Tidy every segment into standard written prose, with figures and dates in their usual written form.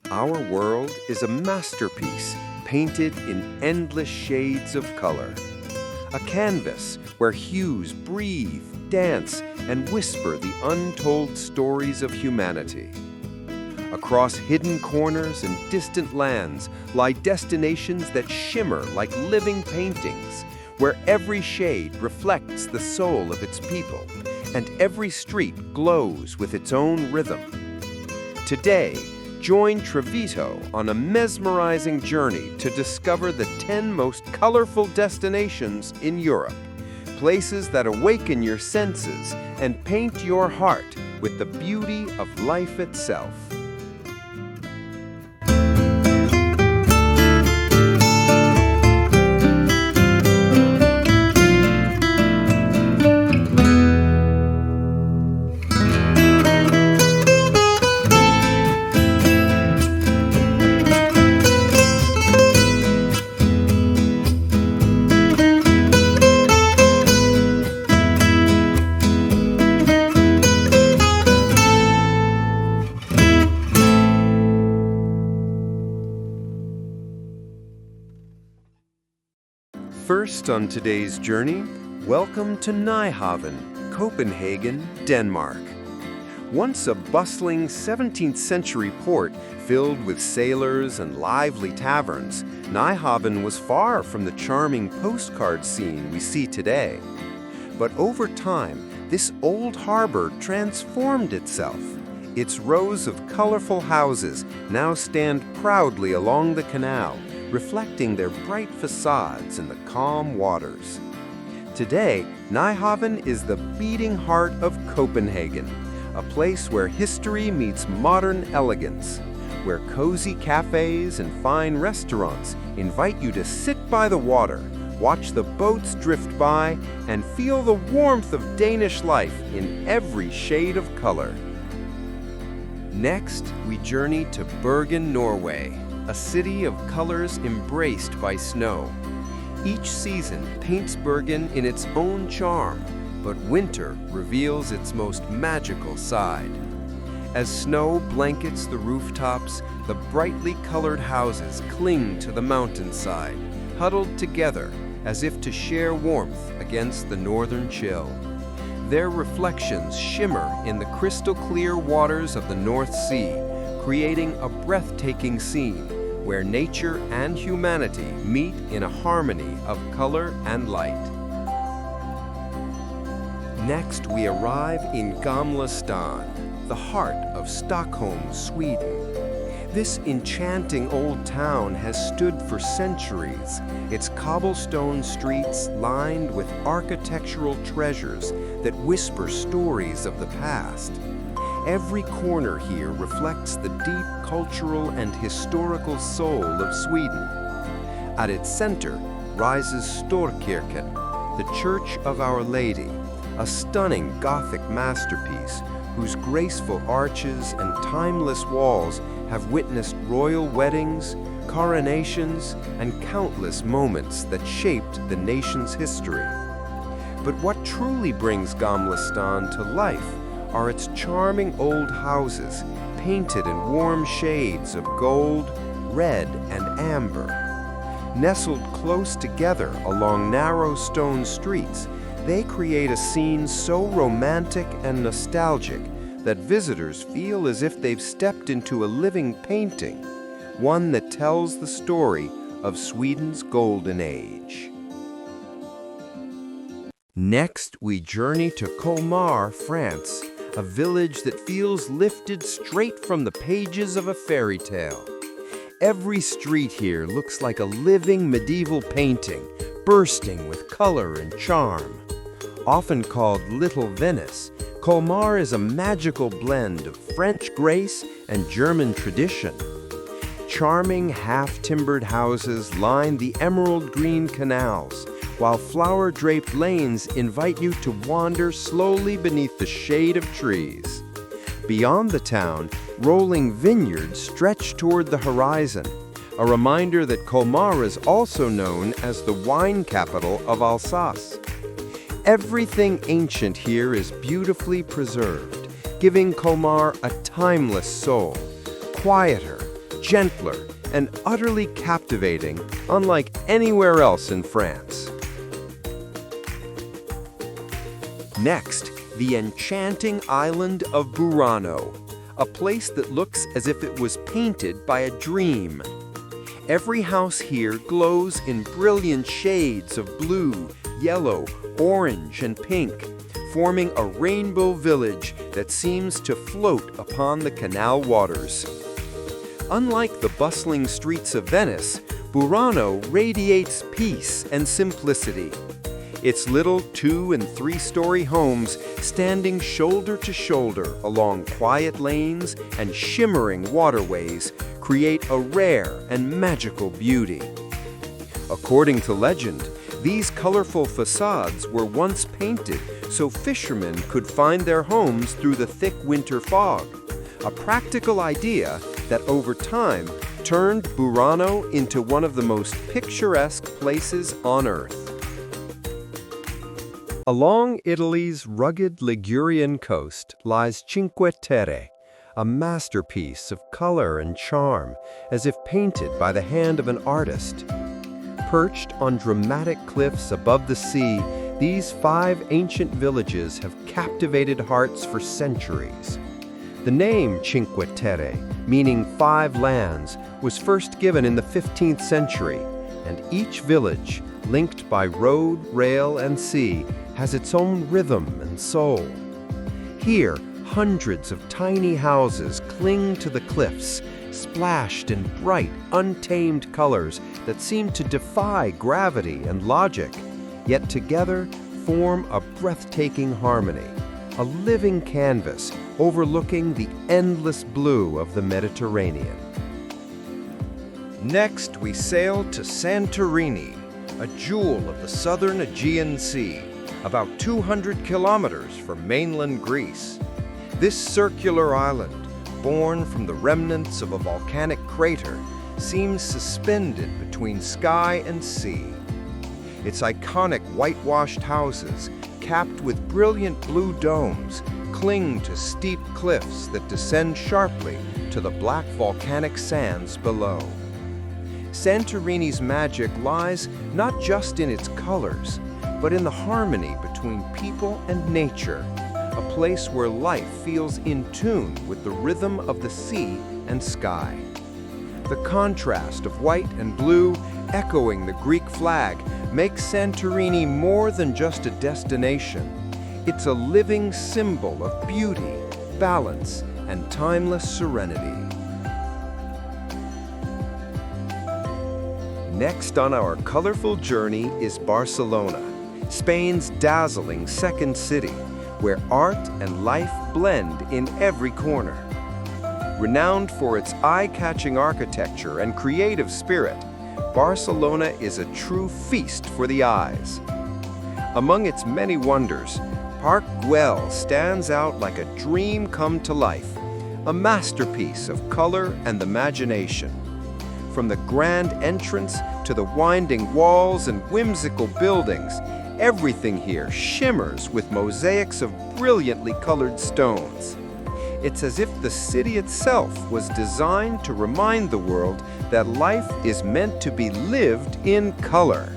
Our world is a masterpiece painted in endless shades of color. A canvas where hues breathe, dance, and whisper the untold stories of humanity. Across hidden corners and distant lands lie destinations that shimmer like living paintings, where every shade reflects the soul of its people, and every street glows with its own rhythm. Today, join Travito on a mesmerizing journey to discover the 10 most colorful destinations in Europe, places that awaken your senses and paint your heart with the beauty of life itself. First on today's journey, welcome to Nyhavn, Copenhagen, Denmark. Once a bustling 17th century port filled with sailors and lively taverns, Nyhavn was far from the charming postcard scene we see today. But over time, this old harbor transformed itself. Its rows of colorful houses now stand proudly along the canal, reflecting their bright facades in the calm waters. Today, Nyhavn is the beating heart of Copenhagen, a place where history meets modern elegance, where cozy cafes and fine restaurants invite you to sit by the water, watch the boats drift by, and feel the warmth of Danish life in every shade of color. Next, we journey to Bergen, Norway, a city of colors embraced by snow. Each season paints Bergen in its own charm, but winter reveals its most magical side. As snow blankets the rooftops, the brightly colored houses cling to the mountainside, huddled together as if to share warmth against the northern chill. Their reflections shimmer in the crystal-clear waters of the North Sea, creating a breathtaking scene where nature and humanity meet in a harmony of color and light. Next, we arrive in Gamla, the heart of Stockholm, Sweden. This enchanting old town has stood for centuries, its cobblestone streets lined with architectural treasures that whisper stories of the past. Every corner here reflects the deep cultural and historical soul of Sweden. At its center rises Storkirken, the Church of Our Lady, a stunning Gothic masterpiece whose graceful arches and timeless walls have witnessed royal weddings, coronations, and countless moments that shaped the nation's history. But what truly brings Gamla to life are its charming old houses, painted in warm shades of gold, red, and amber. Nestled close together along narrow stone streets, they create a scene so romantic and nostalgic that visitors feel as if they've stepped into a living painting, one that tells the story of Sweden's golden age. Next, we journey to Colmar, France, a village that feels lifted straight from the pages of a fairy tale. Every street here looks like a living medieval painting, bursting with color and charm. Often called Little Venice, Colmar is a magical blend of French grace and German tradition. Charming half-timbered houses line the emerald green canals, while flower-draped lanes invite you to wander slowly beneath the shade of trees. Beyond the town, rolling vineyards stretch toward the horizon, a reminder that Colmar is also known as the wine capital of Alsace. Everything ancient here is beautifully preserved, giving Colmar a timeless soul, quieter, gentler, and utterly captivating, unlike anywhere else in France. Next, the enchanting island of Burano, a place that looks as if it was painted by a dream. Every house here glows in brilliant shades of blue, yellow, orange, and pink, forming a rainbow village that seems to float upon the canal waters. Unlike the bustling streets of Venice, Burano radiates peace and simplicity. Its little 2- and 3-story homes standing shoulder to shoulder along quiet lanes and shimmering waterways create a rare and magical beauty. According to legend, these colorful facades were once painted so fishermen could find their homes through the thick winter fog, a practical idea that over time turned Burano into one of the most picturesque places on earth. Along Italy's rugged Ligurian coast lies Cinque Terre, a masterpiece of color and charm, as if painted by the hand of an artist. Perched on dramatic cliffs above the sea, these 5 ancient villages have captivated hearts for centuries. The name Cinque Terre, meaning 5 lands, was first given in the 15th century, and each village, linked by road, rail, and sea, has its own rhythm and soul. Here, hundreds of tiny houses cling to the cliffs, splashed in bright, untamed colors that seem to defy gravity and logic, yet together form a breathtaking harmony, a living canvas overlooking the endless blue of the Mediterranean. Next, we sail to Santorini, a jewel of the southern Aegean Sea, about 200 kilometers from mainland Greece. This circular island, born from the remnants of a volcanic crater, seems suspended between sky and sea. Its iconic whitewashed houses, capped with brilliant blue domes, cling to steep cliffs that descend sharply to the black volcanic sands below. Santorini's magic lies not just in its colors, but in the harmony between people and nature, a place where life feels in tune with the rhythm of the sea and sky. The contrast of white and blue, echoing the Greek flag, makes Santorini more than just a destination. It's a living symbol of beauty, balance, and timeless serenity. Next on our colorful journey is Barcelona, Spain's dazzling second city, where art and life blend in every corner. Renowned for its eye-catching architecture and creative spirit, Barcelona is a true feast for the eyes. Among its many wonders, Park Güell stands out like a dream come to life, a masterpiece of color and imagination. From the grand entrance to the winding walls and whimsical buildings, everything here shimmers with mosaics of brilliantly colored stones. It's as if the city itself was designed to remind the world that life is meant to be lived in color.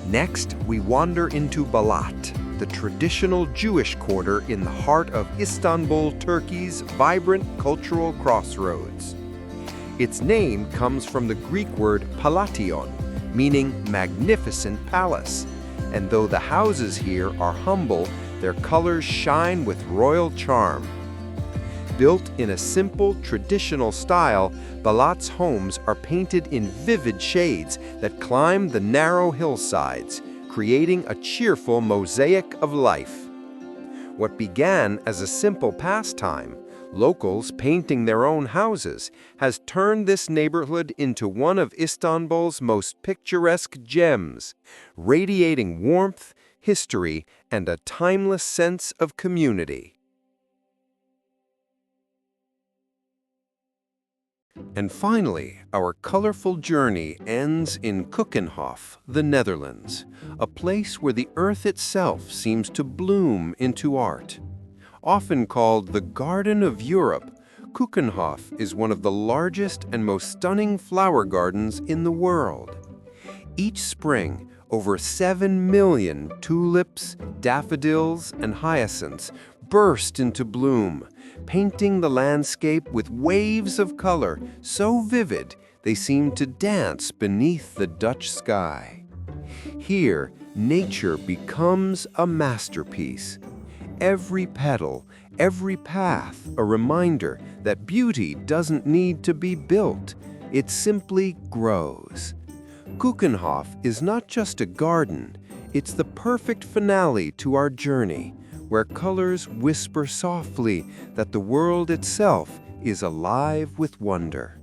Next, we wander into Balat, the traditional Jewish quarter in the heart of Istanbul, Turkey's vibrant cultural crossroads. Its name comes from the Greek word palation, meaning magnificent palace, and though the houses here are humble, their colors shine with royal charm. Built in a simple, traditional style, Balat's homes are painted in vivid shades that climb the narrow hillsides, creating a cheerful mosaic of life. What began as a simple pastime, locals painting their own houses, has turned this neighborhood into one of Istanbul's most picturesque gems, radiating warmth, history, and a timeless sense of community. And finally, our colorful journey ends in Keukenhof, the Netherlands, a place where the earth itself seems to bloom into art. Often called the Garden of Europe, Keukenhof is one of the largest and most stunning flower gardens in the world. Each spring, over 7 million tulips, daffodils, and hyacinths burst into bloom, painting the landscape with waves of color so vivid they seem to dance beneath the Dutch sky. Here, nature becomes a masterpiece. Every petal, every path, a reminder that beauty doesn't need to be built, it simply grows. Keukenhof is not just a garden, it's the perfect finale to our journey, where colors whisper softly that the world itself is alive with wonder.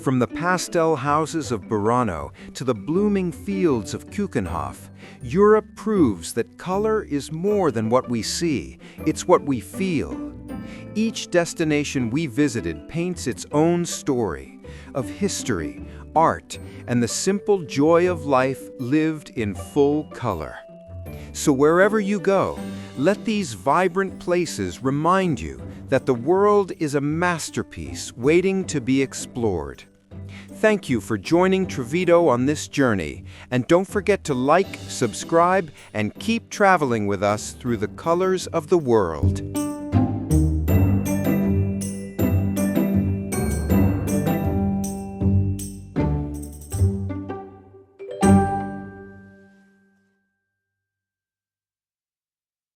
From the pastel houses of Burano to the blooming fields of Keukenhof, Europe proves that color is more than what we see, it's what we feel. Each destination we visited paints its own story of history, art, and the simple joy of life lived in full color. So wherever you go, let these vibrant places remind you that the world is a masterpiece waiting to be explored. Thank you for joining Travito on this journey, and don't forget to like, subscribe, and keep traveling with us through the colors of the world.